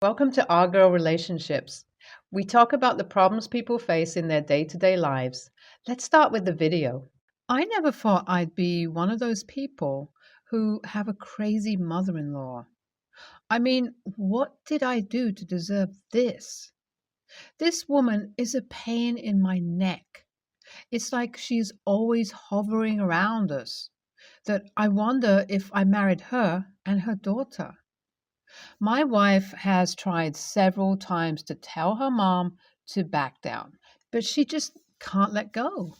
Welcome to Our Girl Relationships. We talk about the problems people face in their day-to-day lives. Let's start with the video. I never thought I'd be one of those people who have a crazy mother-in-law. I mean, what did I do to deserve this? This woman is a pain in my neck. It's like she's always hovering around us, that I wonder if I married her and her daughter. My wife has tried several times to tell her mom to back down, but she just can't let go.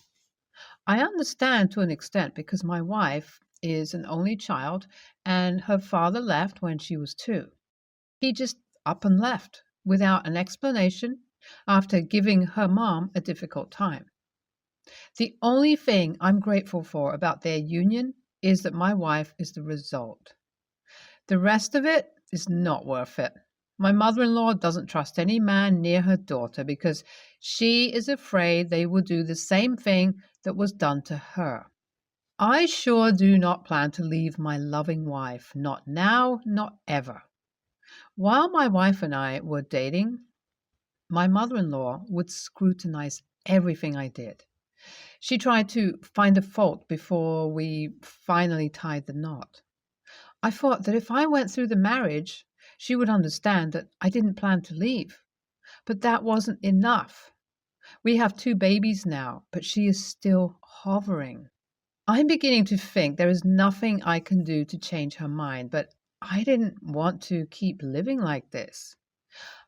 I understand to an extent because my wife is an only child and her father left when she was 2. He just up and left without an explanation after giving her mom a difficult time. The only thing I'm grateful for about their union is that my wife is the result. The rest of it is not worth it. My mother-in-law doesn't trust any man near her daughter because she is afraid they will do the same thing that was done to her. I sure do not plan to leave my loving wife, not now, not ever. While my wife and I were dating, my mother-in-law would scrutinize everything I did. She tried to find a fault before we finally tied the knot. I thought that if I went through the marriage, she would understand that I didn't plan to leave. But that wasn't enough. We have 2 babies now, but she is still hovering. I'm beginning to think there is nothing I can do to change her mind, but I didn't want to keep living like this.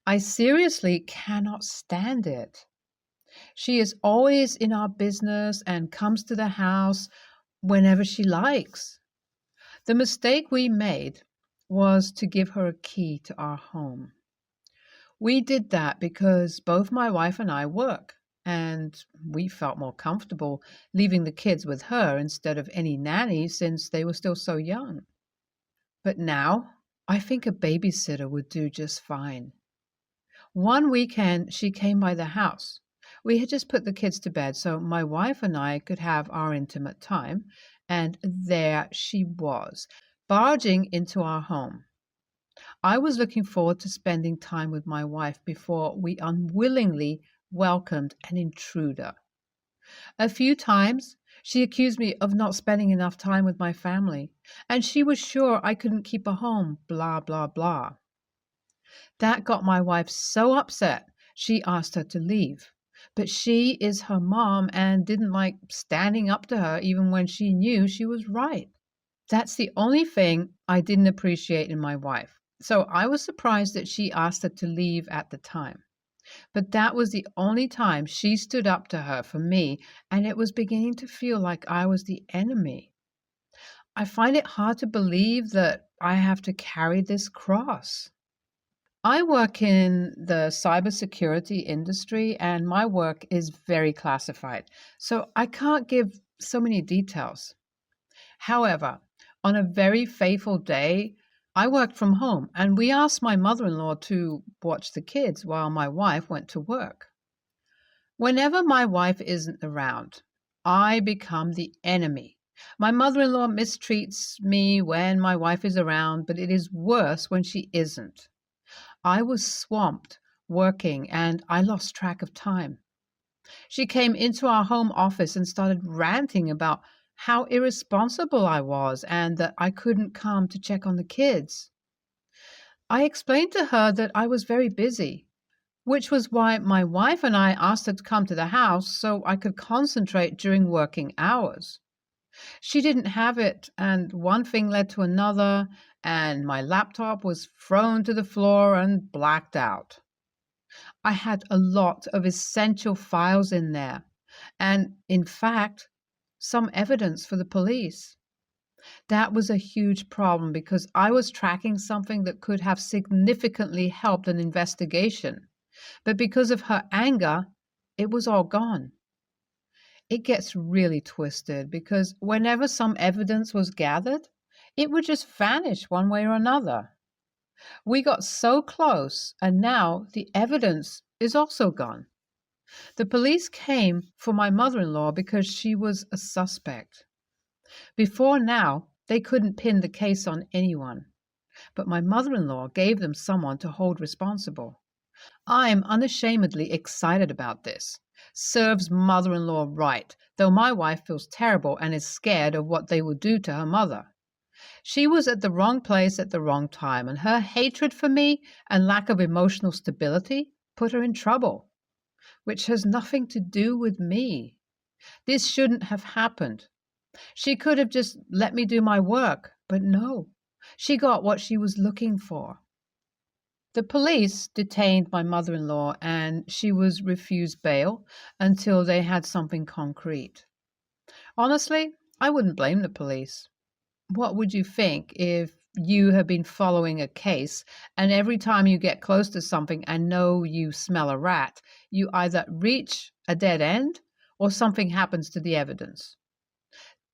I seriously cannot stand it. She is always in our business and comes to the house whenever she likes. The mistake we made was to give her a key to our home. We did that because both my wife and I work, and we felt more comfortable leaving the kids with her instead of any nanny since they were still so young. But now, I think a babysitter would do just fine. One weekend, she came by the house. We had just put the kids to bed so my wife and I could have our intimate time, and there she was, barging into our home. I was looking forward to spending time with my wife before we unwillingly welcomed an intruder. A few times, she accused me of not spending enough time with my family, and she was sure I couldn't keep her home, blah, blah, blah. That got my wife so upset, she asked her to leave. But she is her mom and didn't like standing up to her even when she knew she was right. That's the only thing I didn't appreciate in my wife. So I was surprised that she asked her to leave at the time. But that was the only time she stood up to her for me, and it was beginning to feel like I was the enemy. I find it hard to believe that I have to carry this cross. I work in the cybersecurity industry and my work is very classified, so I can't give so many details. However, on a very fateful day, I worked from home and we asked my mother-in-law to watch the kids while my wife went to work. Whenever my wife isn't around, I become the enemy. My mother-in-law mistreats me when my wife is around, but it is worse when she isn't. I was swamped working and I lost track of time. She came into our home office and started ranting about how irresponsible I was and that I couldn't come to check on the kids. I explained to her that I was very busy, which was why my wife and I asked her to come to the house so I could concentrate during working hours. She didn't have it, and one thing led to another, and my laptop was thrown to the floor and blacked out. I had a lot of essential files in there, and in fact, some evidence for the police. That was a huge problem because I was tracking something that could have significantly helped an investigation, but because of her anger, it was all gone. It gets really twisted because whenever some evidence was gathered, it would just vanish one way or another. We got so close, and now the evidence is also gone. The police came for my mother-in-law because she was a suspect. Before now, they couldn't pin the case on anyone. but my mother-in-law gave them someone to hold responsible. I'm unashamedly excited about this. Serves mother-in-law right, though my wife feels terrible and is scared of what they will do to her mother. She was at the wrong place at the wrong time, and her hatred for me and lack of emotional stability put her in trouble, which has nothing to do with me. This shouldn't have happened. She could have just let me do my work, but no. She got what she was looking for. The police detained my mother-in-law and she was refused bail until they had something concrete. Honestly, I wouldn't blame the police. What would you think if you have been following a case and every time you get close to something and know you smell a rat, you either reach a dead end or something happens to the evidence?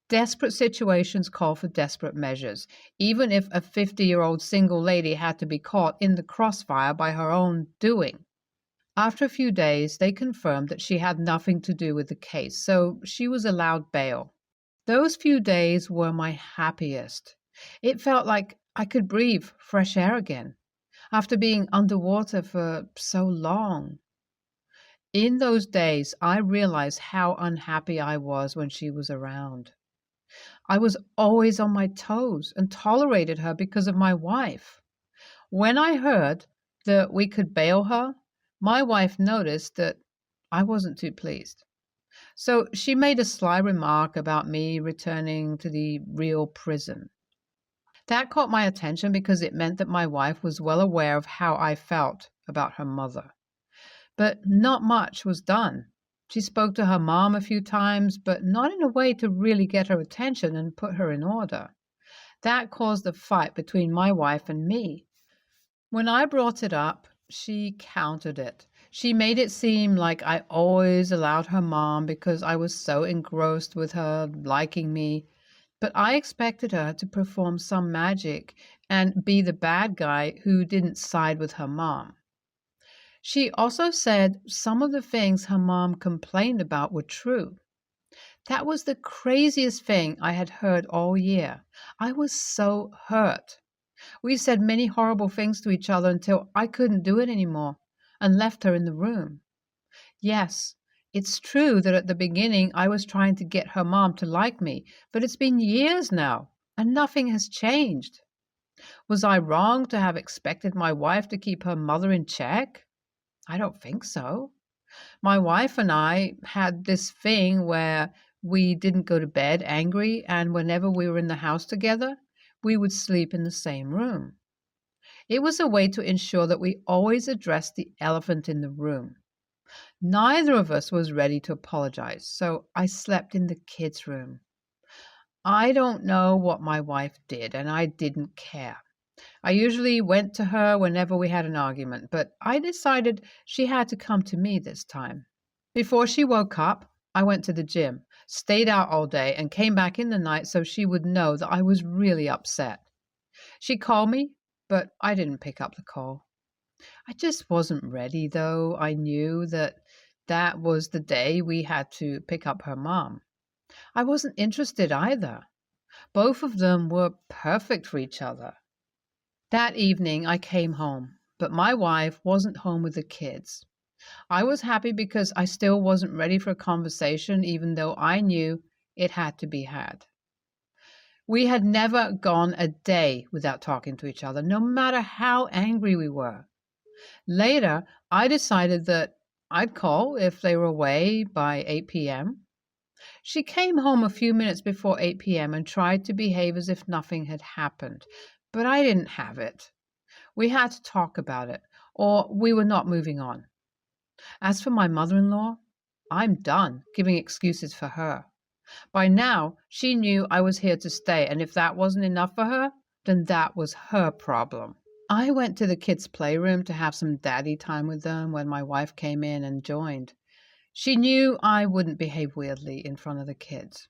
Desperate situations call for desperate measures, even if a 50-year-old single lady had to be caught in the crossfire by her own doing. After a few days, they confirmed that she had nothing to do with the case, so she was allowed bail. Those few days were my happiest. It felt like I could breathe fresh air again after being underwater for so long. In those days, I realized how unhappy I was when she was around. I was always on my toes and tolerated her because of my wife. When I heard that we could bail her, my wife noticed that I wasn't too pleased. So she made a sly remark about me returning to the real prison. That caught my attention because it meant that my wife was well aware of how I felt about her mother. But not much was done. She spoke to her mom a few times, but not in a way to really get her attention and put her in order. That caused a fight between my wife and me. When I brought it up, she countered it. She made it seem like I always allowed her mom because I was so engrossed with her liking me. But I expected her to perform some magic and be the bad guy who didn't side with her mom. She also said some of the things her mom complained about were true. That was the craziest thing I had heard all year. I was so hurt. We said many horrible things to each other until I couldn't do it anymore and left her in the room. Yes, it's true that at the beginning I was trying to get her mom to like me, but it's been years now and nothing has changed. Was I wrong to have expected my wife to keep her mother in check? I don't think so. My wife and I had this thing where we didn't go to bed angry, and whenever we were in the house together, we would sleep in the same room. It was a way to ensure that we always addressed the elephant in the room. Neither of us was ready to apologize, so I slept in the kids' room. I don't know what my wife did, and I didn't care. I usually went to her whenever we had an argument, but I decided she had to come to me this time. Before she woke up, I went to the gym, stayed out all day, and came back in the night so she would know that I was really upset. She called me, but I didn't pick up the call. I just wasn't ready, though. I knew that that was the day we had to pick up her mom. I wasn't interested either. Both of them were perfect for each other. That evening I came home, but my wife wasn't home with the kids. I was happy because I still wasn't ready for a conversation, even though I knew it had to be had. We had never gone a day without talking to each other, no matter how angry we were. Later, I decided that I'd call if they were away by 8 p.m. She came home a few minutes before 8 p.m. and tried to behave as if nothing had happened, but I didn't have it. We had to talk about it, or we were not moving on. As for my mother-in-law, I'm done giving excuses for her. By now, she knew I was here to stay, and if that wasn't enough for her, then that was her problem. I went to the kids' playroom to have some daddy time with them when my wife came in and joined. She knew I wouldn't behave weirdly in front of the kids.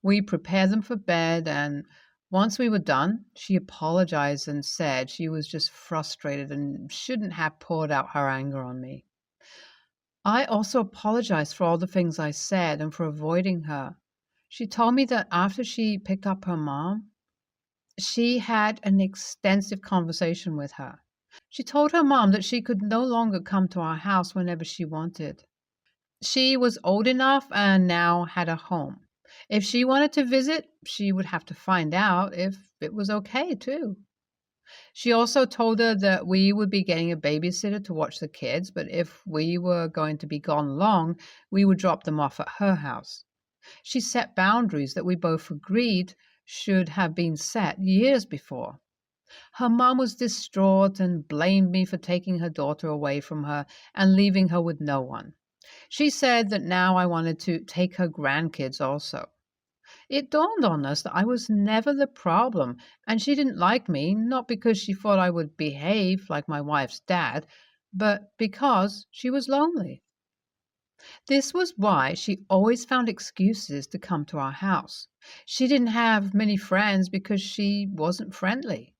We prepared them for bed, and once we were done, she apologized and said she was just frustrated and shouldn't have poured out her anger on me. I also apologized for all the things I said and for avoiding her. She told me that after she picked up her mom, She had an extensive conversation with her. She told her mom that she could no longer come to our house whenever she wanted. She was old enough and now had a home. If she wanted to visit, she would have to find out if it was okay too. She also told her that we would be getting a babysitter to watch the kids, but if we were going to be gone long, we would drop them off at her house. She set boundaries that we both agreed should have been set years before. Her mom was distraught and blamed me for taking her daughter away from her and leaving her with no one. She said that now I wanted to take her grandkids also. It dawned on us that I was never the problem, and she didn't like me, not because she thought I would behave like my wife's dad, but because she was lonely. This was why she always found excuses to come to our house. She didn't have many friends because she wasn't friendly.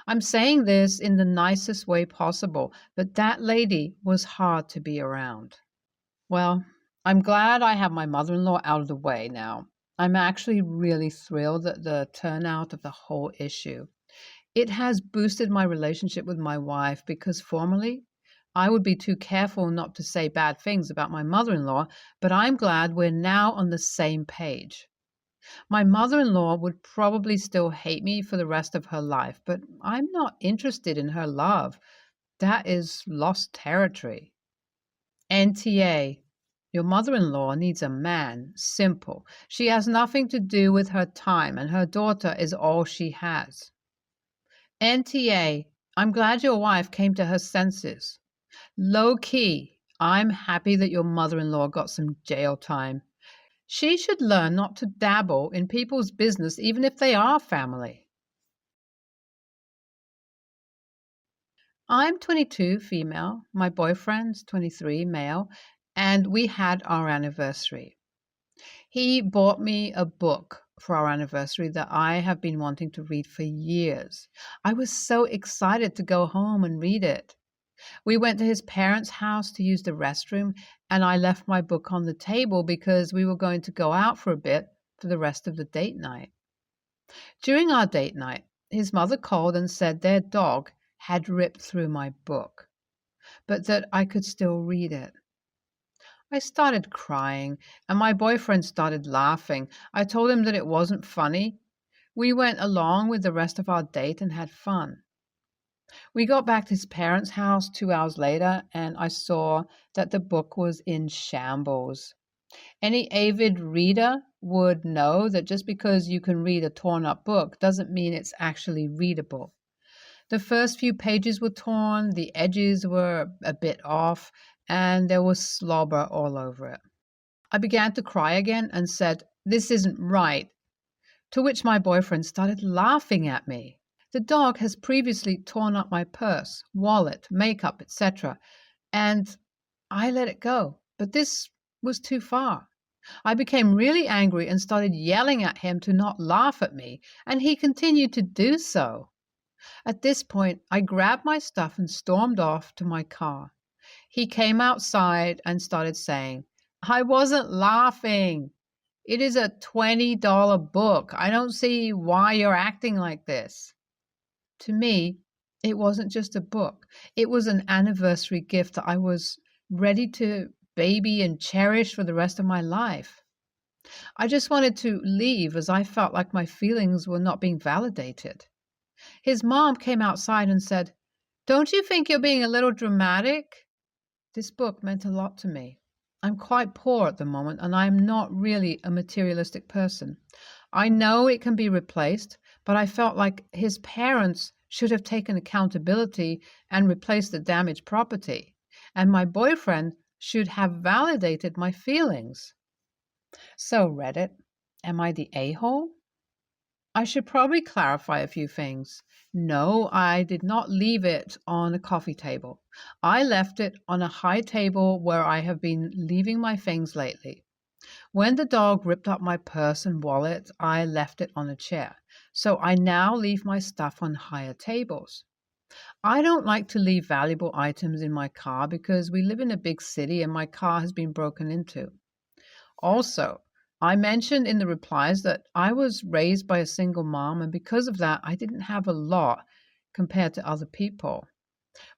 I'm saying this in the nicest way possible, but that lady was hard to be around. Well, I'm glad I have my mother in law out of the way now. I'm actually really thrilled at the turnout of the whole issue. It has boosted my relationship with my wife because formerly I would be too careful not to say bad things about my mother in law, but I'm glad we're now on the same page. My mother in law would probably still hate me for the rest of her life, but I'm not interested in her love. That is lost territory. NTA. Your mother in law needs a man. Simple. She has nothing to do with her time, and her daughter is all she has. NTA. I'm glad your wife came to her senses. Low key. I'm happy that your mother in law got some jail time. She should learn not to dabble in people's business, even if they are family. I'm 22, female. My boyfriend's 23, male, and we had our anniversary. He bought me a book for our anniversary that I have been wanting to read for years. I was so excited to go home and read it. We went to his parents' house to use the restroom, and I left my book on the table because we were going to go out for a bit for the rest of the date night. During our date night, his mother called and said their dog had ripped through my book, but that I could still read it. I started crying, and my boyfriend started laughing. I told him that it wasn't funny. We went along with the rest of our date and had fun. We got back to his parents' house 2 hours later, and I saw that the book was in shambles. Any avid reader would know that just because you can read a torn up book doesn't mean it's actually readable. The first few pages were torn, the edges were a bit off, and there was slobber all over it. I began to cry again and said, "This isn't right," to which my boyfriend started laughing at me. The dog has previously torn up my purse, wallet, makeup, etc., and I let it go. But this was too far. I became really angry and started yelling at him to not laugh at me, and he continued to do so. At this point, I grabbed my stuff and stormed off to my car. He came outside and started saying, "I wasn't laughing. It is a $20 book. I don't see why you're acting like this." To me, it wasn't just a book. It was an anniversary gift that I was ready to baby and cherish for the rest of my life. I just wanted to leave as I felt like my feelings were not being validated. His mom came outside and said, "Don't you think you're being a little dramatic?" This book meant a lot to me. I'm quite poor at the moment, and I'm not really a materialistic person. I know it can be replaced, but I felt like his parents should have taken accountability and replaced the damaged property, and my boyfriend should have validated my feelings. So, Reddit, am I the a-hole? I should probably clarify a few things. No, I did not leave it on a coffee table. I left it on a high table where I have been leaving my things lately. When the dog ripped up my purse and wallet, I left it on a chair. So I now leave my stuff on higher tables. I don't like to leave valuable items in my car because we live in a big city and my car has been broken into. Also, I mentioned in the replies that I was raised by a single mom, and because of that, I didn't have a lot compared to other people.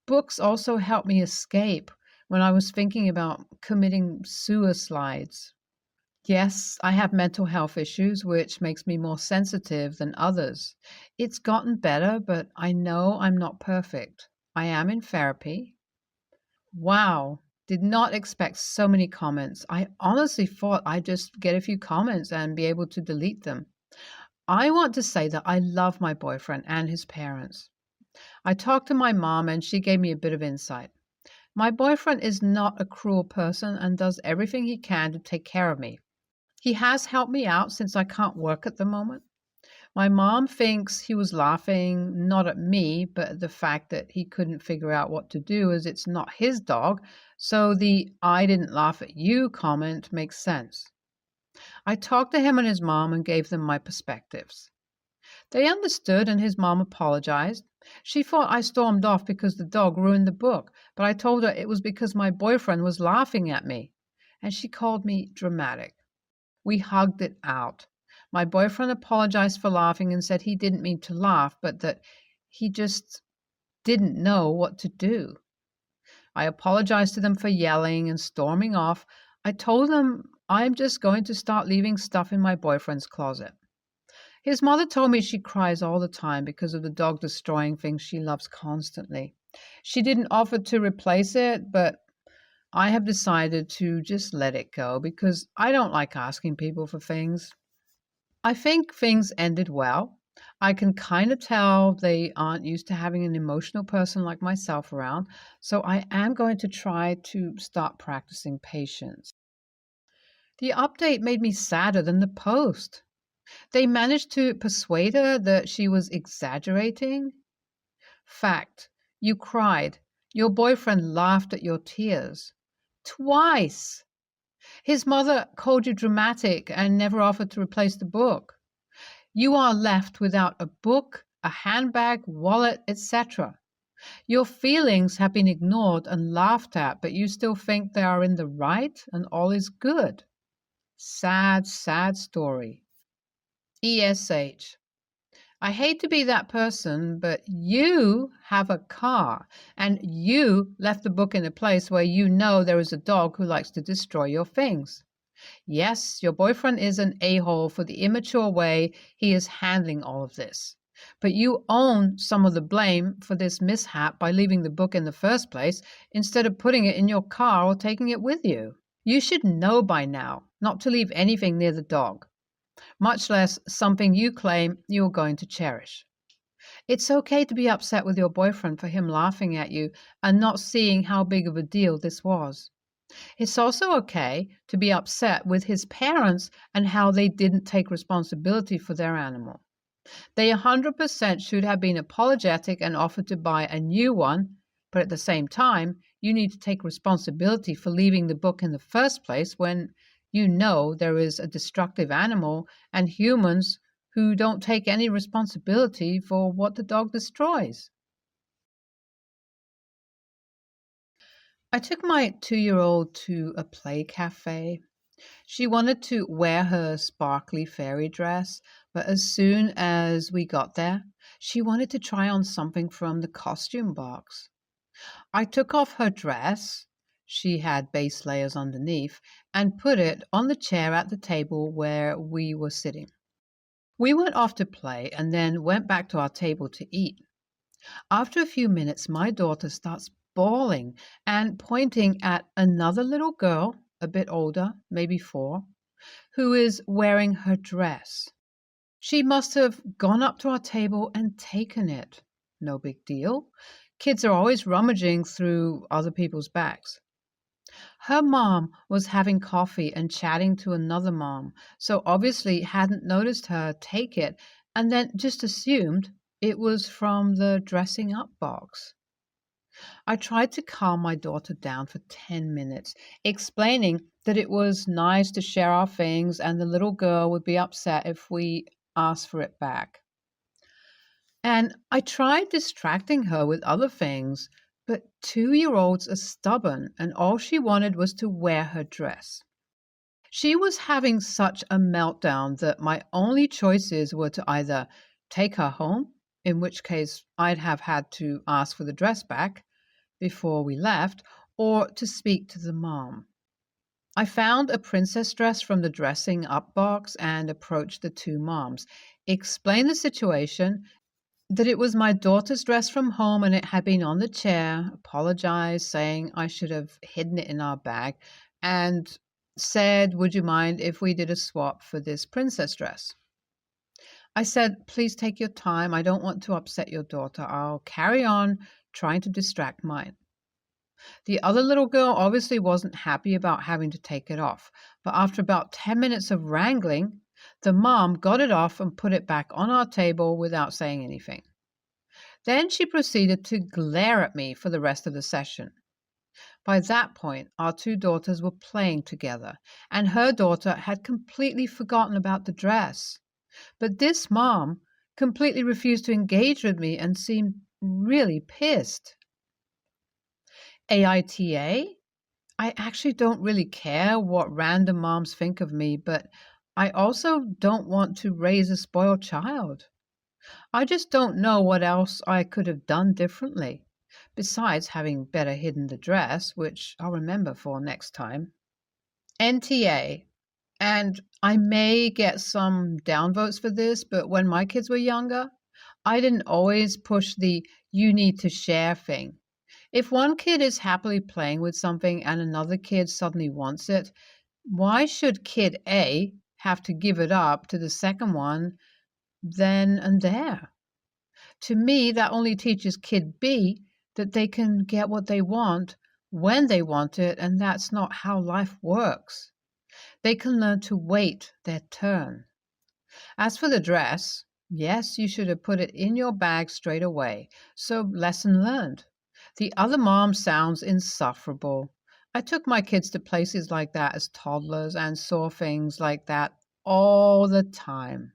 Books also helped me escape when I was thinking about committing suicides. Yes, I have mental health issues, which makes me more sensitive than others. It's gotten better, but I know I'm not perfect. I am in therapy. Wow, did not expect so many comments. I honestly thought I'd just get a few comments and be able to delete them. I want to say that I love my boyfriend and his parents. I talked to my mom and she gave me a bit of insight. My boyfriend is not a cruel person and does everything he can to take care of me. He has helped me out since I can't work at the moment. My mom thinks he was laughing not at me, but at the fact that he couldn't figure out what to do as it's not his dog. So the I didn't laugh at you comment makes sense. I talked to him and his mom and gave them my perspectives. They understood and his mom apologized. She thought I stormed off because the dog ruined the book, but I told her it was because my boyfriend was laughing at me. And she called me dramatic. We hugged it out. My boyfriend apologized for laughing and said he didn't mean to laugh, but that he just didn't know what to do. I apologized to them for yelling and storming off. I told them I'm just going to start leaving stuff in my boyfriend's closet. His mother told me she cries all the time because of the dog destroying things she loves constantly. She didn't offer to replace it, but I have decided to just let it go because I don't like asking people for things. I think things ended well. I can kind of tell they aren't used to having an emotional person like myself around, so I am going to try to start practicing patience. The update made me sadder than the post. They managed to persuade her that she was exaggerating. Fact, you cried. Your boyfriend laughed at your tears. Twice. His mother called you dramatic and never offered to replace the book. You are left without a book, a handbag, wallet, etc. Your feelings have been ignored and laughed at, but you still think they are in the right and all is good. Sad, sad story. ESH. I hate to be that person, but you have a car and you left the book in a place where you know there is a dog who likes to destroy your things. Yes, your boyfriend is an a-hole for the immature way he is handling all of this. But you own some of the blame for this mishap by leaving the book in the first place instead of putting it in your car or taking it with you. You should know by now not to leave anything near the dog, much less something you claim you are going to cherish. It's okay to be upset with your boyfriend for him laughing at you and not seeing how big of a deal this was. It's also okay to be upset with his parents and how they didn't take responsibility for their animal. They 100% should have been apologetic and offered to buy a new one, but at the same time, you need to take responsibility for leaving the book in the first place when you know there is a destructive animal and humans who don't take any responsibility for what the dog destroys. I took my 2-year-old to a play cafe. She wanted to wear her sparkly fairy dress, but as soon as we got there, she wanted to try on something from the costume box. I took off her dress, she had base layers underneath, and put it on the chair at the table where we were sitting. We went off to play and then went back to our table to eat. After a few minutes, my daughter starts bawling and pointing at another little girl, a bit older, maybe 4, who is wearing her dress. She must have gone up to our table and taken it. No big deal. Kids are always rummaging through other people's bags. Her mom was having coffee and chatting to another mom, so obviously hadn't noticed her take it and then just assumed it was from the dressing up box. I tried to calm my daughter down for 10 minutes, explaining that it was nice to share our things and the little girl would be upset if we asked for it back. And I tried distracting her with other things, but 2-year-olds are stubborn and all she wanted was to wear her dress. She was having such a meltdown that my only choices were to either take her home, in which case I'd have had to ask for the dress back before we left, or to speak to the mom. I found a princess dress from the dressing up box and approached the two moms, explained the situation, that it was my daughter's dress from home and it had been on the chair, apologized, saying I should have hidden it in our bag, and said, "Would you mind if we did a swap for this princess dress?" I said, "Please take your time. I don't want to upset your daughter. I'll carry on trying to distract mine." The other little girl obviously wasn't happy about having to take it off, but after about 10 minutes of wrangling, the mom got it off and put it back on our table without saying anything. Then she proceeded to glare at me for the rest of the session. By that point, our two daughters were playing together, and her daughter had completely forgotten about the dress. But this mom completely refused to engage with me and seemed really pissed. AITA? I actually don't really care what random moms think of me, but I also don't want to raise a spoiled child. I just don't know what else I could have done differently, besides having better hidden the dress, which I'll remember for next time. NTA. And I may get some downvotes for this, but when my kids were younger, I didn't always push the "you need to share" thing. If one kid is happily playing with something and another kid suddenly wants it, why should kid A have to give it up to the second one then and there? To me, that only teaches kid B that they can get what they want when they want it, and that's not how life works. They can learn to wait their turn. As for the dress, yes, you should have put it in your bag straight away. So, lesson learned. The other mom sounds insufferable. I took my kids to places like that as toddlers and saw things like that all the time.